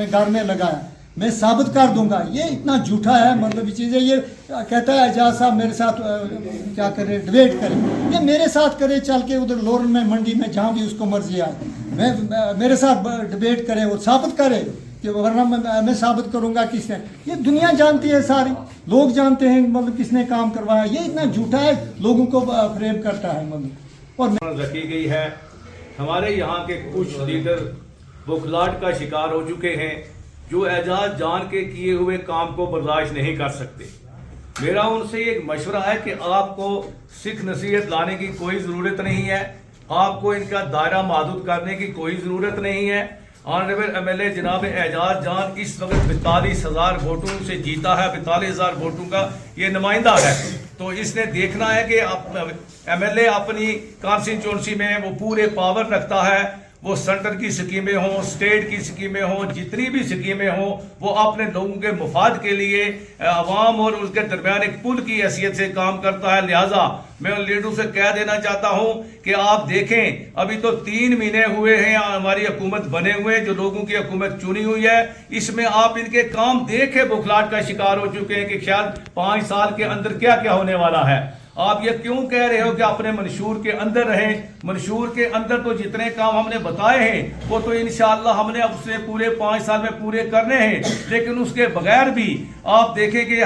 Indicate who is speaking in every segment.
Speaker 1: अपने घर में लगाया, मैं साबित कर दूंगा। ये इतना झूठा है, मतलब चीज़ें। ये कहता है एजाज साहब मेरे साथ क्या करे, डिबेट करे। ये मेरे साथ करे, चल के उधर लोरन में मंडी में जहाँ भी उसको मर्जी आए, मेरे साथ डिबेट करे और साबित करे कि वरना मैं साबित करूंगा किसने। ये दुनिया जानती है, सारी लोग जानते हैं मतलब किसने काम करवाया। ये इतना झूठा है, लोगों को फ्रेम करता है मतलब। और
Speaker 2: रखी गई है। हमारे यहाँ के कुछ लीडर बुखलाहट का शिकार हो चुके हैं, जो एजाज जान के किए हुए काम को बर्दाश्त नहीं कर सकते। मेरा उनसे एक मशवरा है कि आपको सिख नसीहत लाने की कोई ज़रूरत नहीं है, आपको इनका दायरा महदूद करने की कोई ज़रूरत नहीं है। ऑनरेबल एमएलए जनाब एजाज जान इस वक्त 42,000 वोटों से जीता है, 42,000 वोटों का ये नुमाइंदा है। तो इसने देखना है कि एमएलए अपनी कॉन्स्टिट्यूंसी में वो पूरे पावर रखता है, वो सेंटर की स्कीमें हों, स्टेट की स्कीमें हों, जितनी भी स्कीमें हों, वो अपने लोगों के मुफाद के लिए अवाम और उसके दरमियान एक पुल की हैसियत से काम करता है। लिहाजा मैं उन लीडरों से कह देना चाहता हूं कि आप देखें, अभी तो 3 महीने हुए हैं हमारी हुकूमत बने हुए, जो लोगों की हुकूमत चुनी हुई है, इसमें आप इनके काम देखे बुखलाहट का शिकार हो चुके हैं कि शायद 5 साल के अंदर क्या क्या होने वाला है। आप ये क्यों कह रहे हो कि अपने मंशूर के अंदर रहें? मंशूर के अंदर तो जितने काम हमने बताए हैं वो तो इंशाअल्लाह हमने उसने पूरे 5 साल में पूरे करने हैं, लेकिन उसके बगैर भी आप देखें कि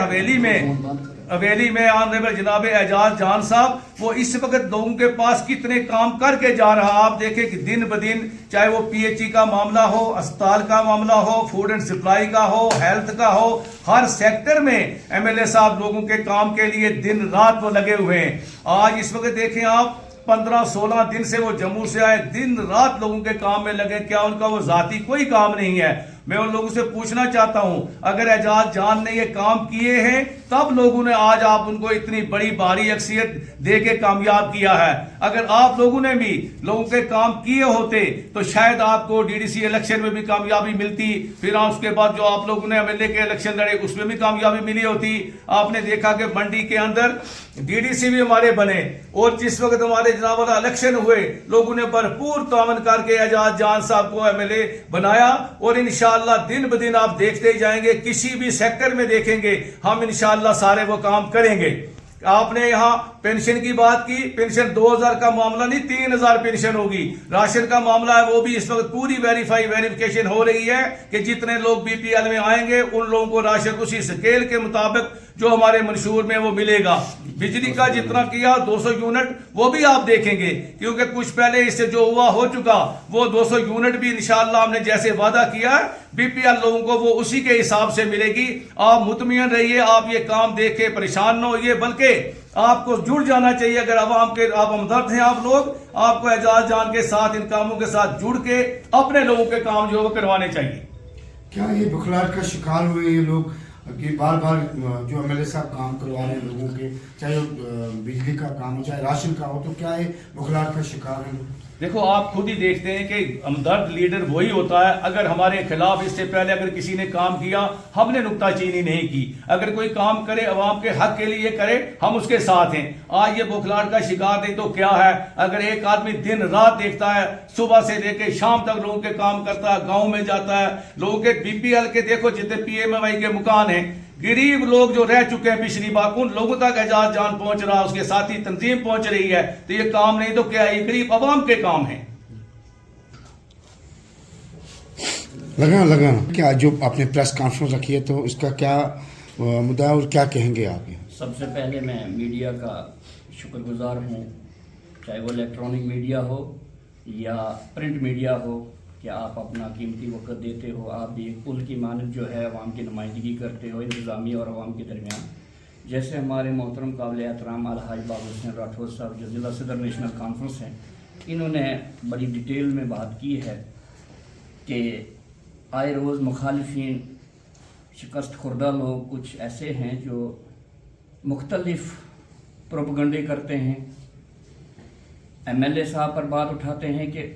Speaker 2: हवेली में ऑनरेबल जनाब एजाज जान साहब वो इस वक्त लोगों के पास कितने काम करके जा रहा। आप देखें कि दिन ब दिन, चाहे वो पीएचई का मामला हो, अस्पताल का मामला हो, फूड एंड सप्लाई का हो, हेल्थ का हो, हर सेक्टर में एमएलए साहब लोगों के काम के लिए दिन रात वो लगे हुए हैं। आज इस वक्त देखें आप 15-16 दिन से वो जम्मू से आए, दिन रात लोगों के काम में लगे। क्या उनका वो जाती कोई काम नहीं है? मैं उन लोगों से पूछना चाहता हूं, अगर एजाज जान ने ये काम किए हैं तब लोगों ने आज आप उनको इतनी बड़ी भारी अक्सियत दे के कामयाब किया है। अगर आप लोगों ने भी लोगों के काम किए होते तो शायद आपको डीडीसी इलेक्शन में भी कामयाबी मिलती, फिर उसके बाद जो आप लोगों ने एमएलए के इलेक्शन लड़े उसमें भी कामयाबी मिली होती। आपने देखा कि मंडी के अंदर डीडीसी भी हमारे बने, और जिस वक्त हमारे जनाब वाला इलेक्शन हुए लोगों ने भरपूर तावन करके एजाज जान साहब को एमएलए बनाया। और इंशाअल्लाह दिन ब दिन आप देखते ही जाएंगे, किसी भी सेक्टर में देखेंगे हम इंशाअल्लाह सारे वो काम करेंगे। आपने यहाँ पेंशन की बात की, पेंशन 2000 का मामला नहीं 3000 पेंशन होगी। राशन का मामला है वो भी इस वक्त पूरी वेरिफिकेशन हो रही है कि जितने लोग बीपीएल में आएंगे उन लोगों को राशन उसी स्केल के मुताबिक जो हमारे मंशूर में वो मिलेगा। बिजली का जितना किया 200 यूनिट वो भी आप देखेंगे, क्योंकि कुछ पहले इससे जो हुआ हो चुका, वो 200 यूनिट भी इंशाअल्लाह हमने जैसे वादा किया बीपीएल लोगों को वो उसी के हिसाब से मिलेगी। आप मुतमिन रहिए, आप ये काम देख के परेशान न होइए, बल्कि आपको जुड़ जाना चाहिए। अगर आवाम के आप हमदर्द हैं आप लोग, आपको एजाज जान के साथ इन कामों के साथ जुड़ के अपने लोगों के काम जो करवाने चाहिए।
Speaker 3: क्या ये बुखलाहट का शिकार हुए ये लोग कि बार बार जो एमएलए साहब काम करवा रहे हैं लोगों के, चाहे बिजली का काम हो चाहे राशन का हो, तो क्या ये बुखलाहट का शिकार है?
Speaker 2: देखो आप खुद ही देखते हैं कि हमदर्द लीडर वही होता है। अगर हमारे खिलाफ इससे पहले अगर किसी ने काम किया हमने नुक्ताचीनी नहीं की, अगर कोई काम करे अवाम के हक के लिए करे हम उसके साथ हैं। आज ये बुखलाहट का शिकार नहीं तो क्या है? अगर एक आदमी दिन रात देखता है, सुबह से लेके शाम तक लोगों के काम करता है, गाँव में जाता है, लोगों के बीपीएल के देखो जितने पीएमएमवाई के मकान हैं, गरीब लोग जो रह चुके हैं पिछली बार उन लोगों तक एजाज जान पहुंच रहा, उसके साथी तंजीम पहुंच रही है। तो ये काम नहीं तो क्या है? ये गरीब अवाम के काम है।
Speaker 3: लगा क्या जो आपने प्रेस कॉन्फ्रेंस रखी है तो इसका क्या मुद्दा और क्या कहेंगे आप?
Speaker 4: सबसे पहले मैं मीडिया का शुक्रगुजार हूँ, चाहे वो इलेक्ट्रॉनिक मीडिया हो या प्रिंट मीडिया हो, कि आप अपना कीमती वक्त देते हो। आप भी एक पुल की मानद जो है अवाम की नुमाइंदगी करते हो इंतज़ामिया और अवाम के दरमियान। जैसे हमारे मोहतरम काबिल एहतराम अलहाज बाबू हुसैन राठौर साहब जो ज़िला सदर नेशनल कॉन्फ्रेंस हैं, इन्होंने बड़ी डिटेल में बात की है कि आए रोज़ मुखालिफिन शिकस्त खुर्दा लोग कुछ ऐसे हैं जो मुख्तलिफ प्रोपगंडे करते हैं, एमएलए साहब पर बात उठाते हैं कि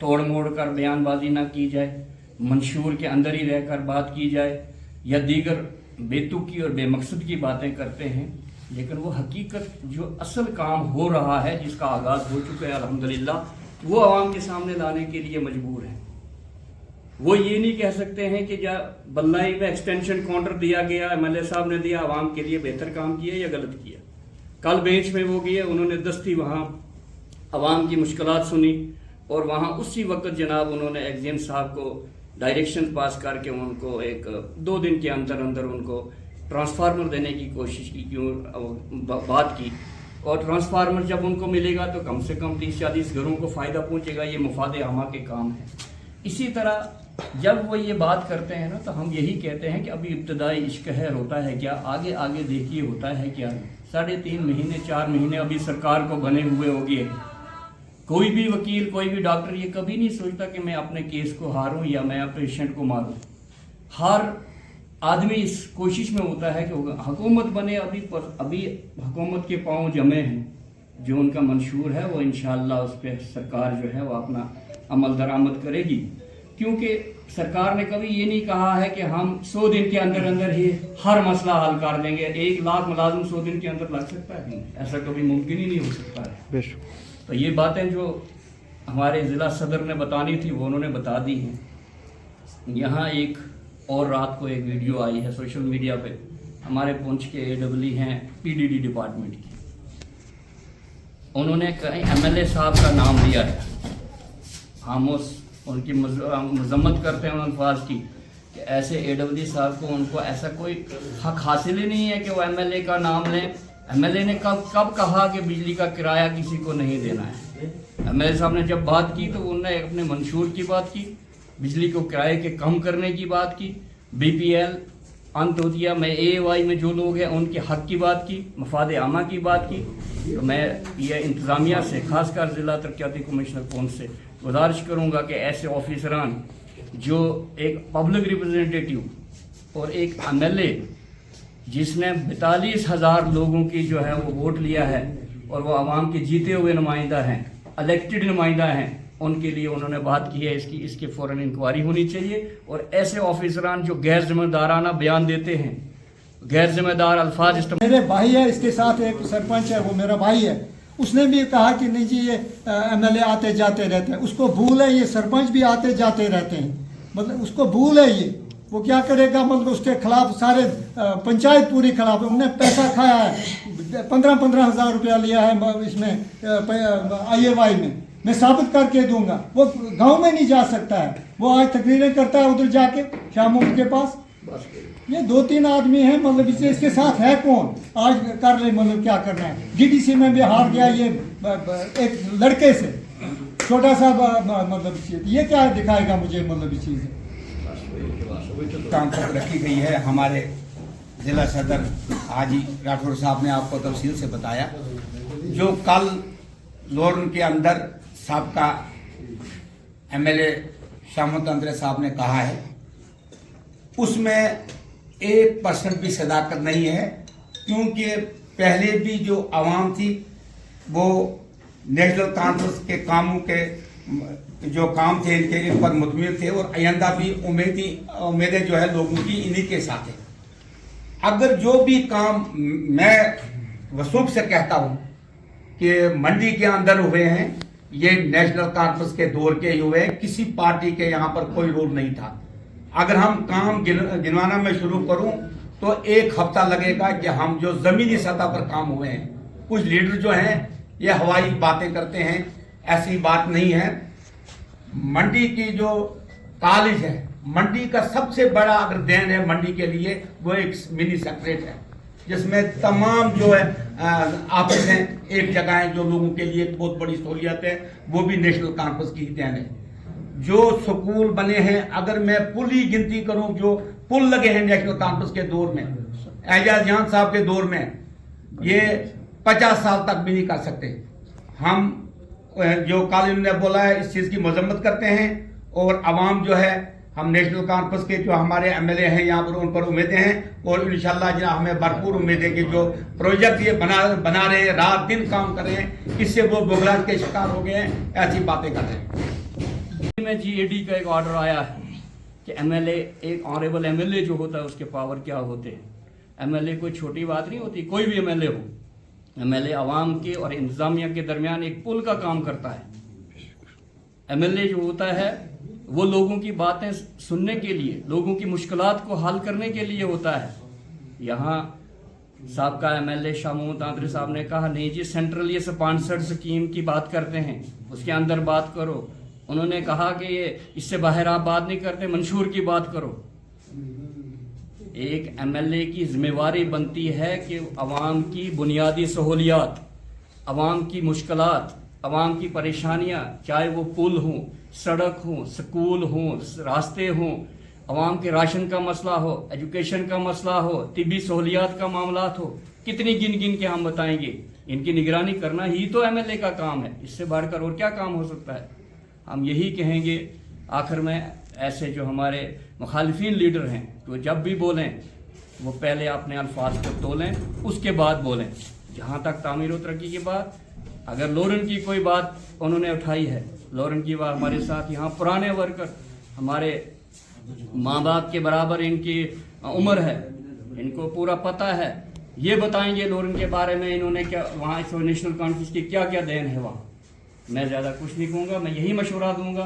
Speaker 4: तोड़ मोड़ कर बयानबाजी ना की जाए, मंशूर के अंदर ही रहकर बात की जाए, या दीगर बेतुकी और बेमकसद की बातें करते हैं। लेकिन वो हकीकत जो असल काम हो रहा है, जिसका आगाज़ हो चुका है अल्हम्दुलिल्लाह, वो आवाम के सामने लाने के लिए मजबूर हैं। वो ये नहीं कह सकते हैं कि बल्लाई में एक्सटेंशन काउंटर दिया गया, एमएलए साहब ने दिया, आवाम के लिए बेहतर काम किया या गलत किया। कल बेंच में वो गए, उन्होंने दस्ती वहाँ आवाम की मुश्किलात सुनी और वहाँ उसी वक्त जनाब उन्होंने एक्जिम साहब को डायरेक्शन पास करके उनको एक 2 दिन के अंदर अंदर उनको ट्रांसफार्मर देने की कोशिश की, क्यों बात की। और ट्रांसफार्मर जब उनको मिलेगा तो कम से कम 30-40 घरों को फ़ायदा पहुंचेगा। ये मुफाद आमा के काम है। इसी तरह जब वो ये बात करते हैं ना, तो हम यही कहते हैं कि अभी इब्तदाई इश्क-ए-खैर होता है क्या, आगे आगे देखिए होता है क्या। 3.5 महीने 4 महीने अभी सरकार को बने हुए होगी। कोई भी वकील, कोई भी डॉक्टर ये कभी नहीं सोचता कि मैं अपने केस को हारूं या मैं पेशेंट को मारूं। हर आदमी इस कोशिश में होता है कि हुकूमत बने। अभी हुकूमत के पांव जमे हैं। जो उनका मंशूर है वो इंशाअल्लाह उस पर सरकार जो है वो अपना अमल दरामद करेगी, क्योंकि सरकार ने कभी ये नहीं कहा है कि हम 100 दिन के अंदर अंदर ही हर मसला हल कर देंगे। 1 लाख मुलाजिम 100 दिन के अंदर लग सकता है? ऐसा कभी मुमकिन ही नहीं हो सकता है। तो ये बातें जो हमारे ज़िला सदर ने बतानी थी वो उन्होंने बता दी हैं। यहाँ एक और रात को एक वीडियो आई है सोशल मीडिया पे, हमारे पुंछ के AEE हैं PDD डिपार्टमेंट की, उन्होंने कहीं MLA साहब का नाम लिया है। हम उनकी मजम्मत करते हैं उन अल्फाज की कि ऐसे AEE साहब को उनको ऐसा कोई हक हासिल ही नहीं है कि वो MLA का नाम लें। MLA ने कब कहा कि बिजली का किराया किसी को नहीं देना है? MLA साहब ने जब बात की तो उन्होंने अपने मंशूर की बात की, बिजली को किराए के कम करने की बात की, BPL अंत्योदया में AAY में जो लोग हैं उनके हक की बात की, मफाद आमा की बात की। तो मैं ये इंतज़ामिया से, खासकर ज़िला तरक्याती कमिश्नर पुंछ से गुजारिश करूँगा कि ऐसे ऑफिसरान जो एक पब्लिक रिप्रेजेंटेटिव और एक MLA जिसने 42,000 लोगों की जो है वो वोट लिया है और वो आवाम के जीते हुए नुमाइंदा हैं, इलेक्टेड नुमाइंदा हैं, उनके लिए उन्होंने बात की है। इसकी फ़ौरन इंक्वायरी होनी चाहिए। और ऐसे ऑफिसरान जो गैर जिम्मेदाराना बयान देते हैं, गैर जिम्मेदार अल्फाज इस्तेमाल।
Speaker 1: मेरे भाई है, इसके साथ एक सरपंच है, वो मेरा भाई है, उसने भी कहा कि नहीं जी ये MLA आते जाते रहते हैं। उसको भूल है ये सरपंच भी आते जाते रहते हैं, मतलब उसको भूल है ये। वो क्या करेगा, मतलब उसके खिलाफ सारे पंचायत पूरी खिलाफ है। उन्होंने पैसा खाया है, 15-15 हज़ार रुपया लिया है इसमें IAY में। मैं साबित करके दूंगा। वो गांव में नहीं जा सकता है, वो आज तकरीरें करता है उधर जाके शामों के पास। ये 2-3 आदमी हैं, मतलब इसके साथ है कौन? आज कर ले, मतलब क्या करना है। DDC में भी हार गया ये एक लड़के से, छोटा सा मतलब चीज। ये क्या दिखाएगा मुझे, मतलब इस चीज़
Speaker 5: काम तक रखी गई है। हमारे ज़िला सदर हाजी राठौर साहब ने आपको तफसील से बताया। जो कल लोरन के अंदर साबका MLA शामत अंद्रे साहब ने कहा है, उसमें 1% भी सदाकत नहीं है, क्योंकि पहले भी जो आवाम थी वो नेशनल कॉन्फ्रेंस के कामों के जो काम थे इनके पर मुतमिन थे और आइंदा भी उम्मीदें जो है लोगों की इन्हीं के साथ है। अगर जो भी काम मैं वसूख से कहता हूँ कि मंडी के अंदर हुए हैं, ये नेशनल कॉन्फ्रेंस के दौर के ही हुए, किसी पार्टी के यहाँ पर कोई रोल नहीं था। अगर हम काम गिनवाना में शुरू करूं तो 1 हफ्ता लगेगा कि हम जो जमीनी सतह पर काम हुए हैं। कुछ लीडर जो हैं ये हवाई बातें करते हैं, ऐसी बात नहीं है। मंडी की जो कॉलेज है, मंडी का सबसे बड़ा अगर देन है मंडी के लिए, वो एक मिनी सेक्रेट है जिसमें तमाम जो है ऑफिस हैं, एक जगह है, जो लोगों के लिए बहुत बड़ी सहूलियत है, वो भी नेशनल कॉन्फ्रेंस की देन है। जो स्कूल बने हैं, अगर मैं पुल ही गिनती करूं, जो पुल लगे हैं नेशनल कॉन्फ्रेंस के दौर में, एजाज जान साहब के दौर में, ये 50 साल तक भी नहीं कर सकते। हम जो कल ने बोला है इस चीज़ की मजम्मत करते हैं और आवाम जो है, हम नेशनल कॉन्फ्रेंस के जो हमारे MLA हैं यहाँ पर उन पर उम्मीदें हैं और इंशाल्लाह जना हमें भरपूर उम्मीद है कि जो प्रोजेक्ट ये बना रहे हैं, रात दिन काम कर रहे हैं, इससे वो बुगलाट के शिकार हो गए हैं, ऐसी बातें कर रहे हैं।
Speaker 4: में GAD का एक ऑर्डर आया है कि MLA, एक ऑनरेबल MLA जो होता है उसके पावर क्या होते हैं। MLA कोई छोटी बात नहीं होती, कोई भी MLA हो। MLA आवाम के और इंतजामिया के दरमियान एक पुल का काम करता है। MLA जो होता है वो लोगों की बातें सुनने के लिए, लोगों की मुश्किलात को हल करने के लिए होता है। यहाँ साबका MLA शाह महमूद आंतरी साहब ने कहा नहीं जी सेंट्रली स्पॉन्सर्ड स्कीम की बात करते हैं, उसके अंदर बात करो। उन्होंने कहा कि ये इससे बाहर आप बात नहीं करते, मंशूर की बात करो। एक MLA की जिम्मेवारी बनती है कि अवाम की बुनियादी सहूलियात, अवाम की मुश्किलात, अवाम की परेशानियाँ, चाहे वो पुल हों, सड़क हों, स्कूल हों, रास्ते हों, अवाम के राशन का मसला हो, एजुकेशन का मसला हो, तिब्बी सहूलियात का मामलात हो, कितनी गिन गिन के हम बताएंगे। इनकी निगरानी करना ही तो MLA का काम है, इससे बढ़कर और क्या काम हो सकता है। हम यही कहेंगे आखिर में, ऐसे जो हमारे मुखालिफिन लीडर हैं तो जब भी बोलें वो पहले अपने अल्फाज को तोलें, उसके बाद बोलें। जहाँ तक तामीर और तरक्की की बात, अगर लोरन की कोई बात उन्होंने उठाई है, लोरन की बात हमारे साथ यहाँ पुराने वर्कर, हमारे माँ बाप के बराबर इनकी उम्र है, इनको पूरा पता है, ये बताएंगे लोरन के बारे में इन्होंने क्या वहाँ इस नेशनल कॉन्फ्रेंस की क्या क्या देन है वहाँ। मैं ज़्यादा कुछ नहीं कहूँगा, मैं यही मशवरा दूंगा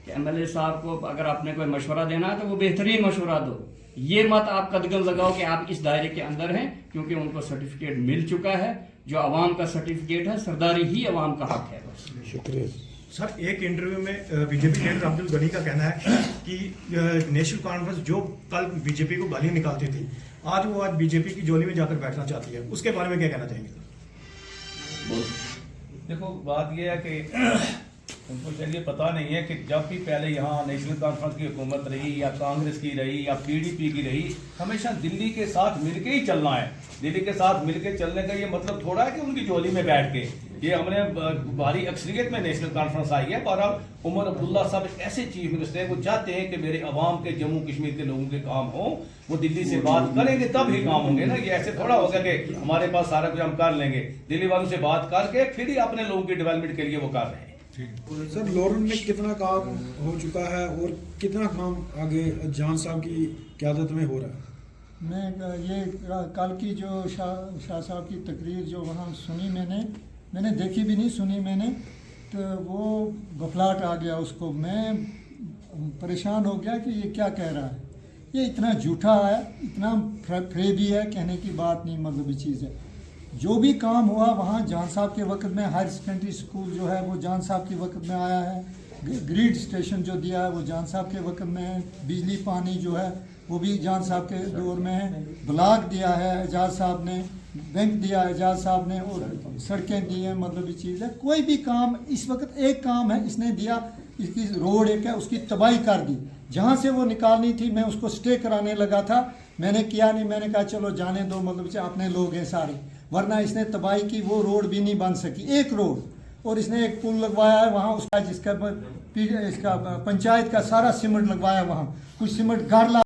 Speaker 4: कि MLA साहब को अगर आपने कोई मशवरा देना है तो वो बेहतरीन मशवरा दो। ये मत आप कदगन लगाओ कि आप इस दायरे के अंदर हैं, क्योंकि उनको सर्टिफिकेट मिल चुका है। जो अवाम का सर्टिफिकेट है, सरदारी ही अवाम का हक है। बस
Speaker 3: शुक्रिया
Speaker 6: सर। एक इंटरव्यू में बीजेपी लीडर अब्दुल गनी का कहना है कि नेशनल कॉन्फ्रेंस जो कल बीजेपी को गाली निकालती थी, आज वो आज बीजेपी की झोली में जाकर बैठना चाहती है। उसके बारे में क्या कहना चाहेंगे सर?
Speaker 2: देखो बात यह है कि उनको चलिए पता नहीं है कि जब भी पहले यहाँ नेशनल कॉन्फ्रेंस की हुकूमत रही या कांग्रेस की रही या PDP की रही, हमेशा दिल्ली के साथ मिलके ही चलना है। दिल्ली के साथ मिलके चलने का ये मतलब थोड़ा है कि उनकी झोली में बैठ के, ये हमने भारी अक्सरियत में नेशनल कॉन्फ्रेंस आई है। पर अब उमर अब्दुल्ला साहब ऐसे चीफ मिनिस्टर हैं, वो चाहते हैं कि मेरे अवाम के, जम्मू कश्मीर के लोगों के काम हो, वो दिल्ली से बात करेंगे तब ही काम होंगे ना। ये ऐसे थोड़ा होगा कि हमारे पास सारा कुछ हम कर लेंगे, दिल्ली वालों से बात करके फिर ही अपने लोगों की डेवलपमेंट के लिए वो कर रहे हैं।
Speaker 7: सर लोरन में कितना काम हो चुका है और कितना काम आगे जान साहब की क़यादत में हो रहा है?
Speaker 1: मैं ये कल की जो शाह साहब की तकरीर जो वहाँ सुनी, मैंने देखी भी नहीं, सुनी मैंने, तो वो बफलाट आ गया उसको। मैं परेशान हो गया कि ये क्या कह रहा है, ये इतना झूठा है, इतना फ्रेबी है, कहने की बात नहीं, मजहबी चीज़ है। जो भी काम हुआ वहाँ जान साहब के वक्त में, हायर सेकेंडरी स्कूल जो है वो जान साहब के वक्त में आया है, ग्रिड स्टेशन जो दिया है वो जान साहब के वक्त में है, बिजली पानी जो है वो भी जान साहब के दौर में है, ब्लॉक दिया है एजाज साहब ने, बैंक दिया है एजाज साहब ने, और सड़कें दी हैं, मतलब ये चीज़ है। कोई भी काम इस वक्त, एक काम है इसने दिया, इसकी रोड एक है, उसकी तबाही कर दी। जहाँ से वो निकालनी थी मैं उसको स्टे कराने लगा था, मैंने किया नहीं, मैंने कहा चलो जाने दो, मतलब अपने लोग हैं सारे, वरना इसने तबाही की, वो रोड भी नहीं बन सकी, एक रोड। और इसने एक पुल लगवाया है वहाँ उसका, जिसका इसका पंचायत का सारा सीमेंट लगवाया, वहाँ कुछ सीमेंट घर ला।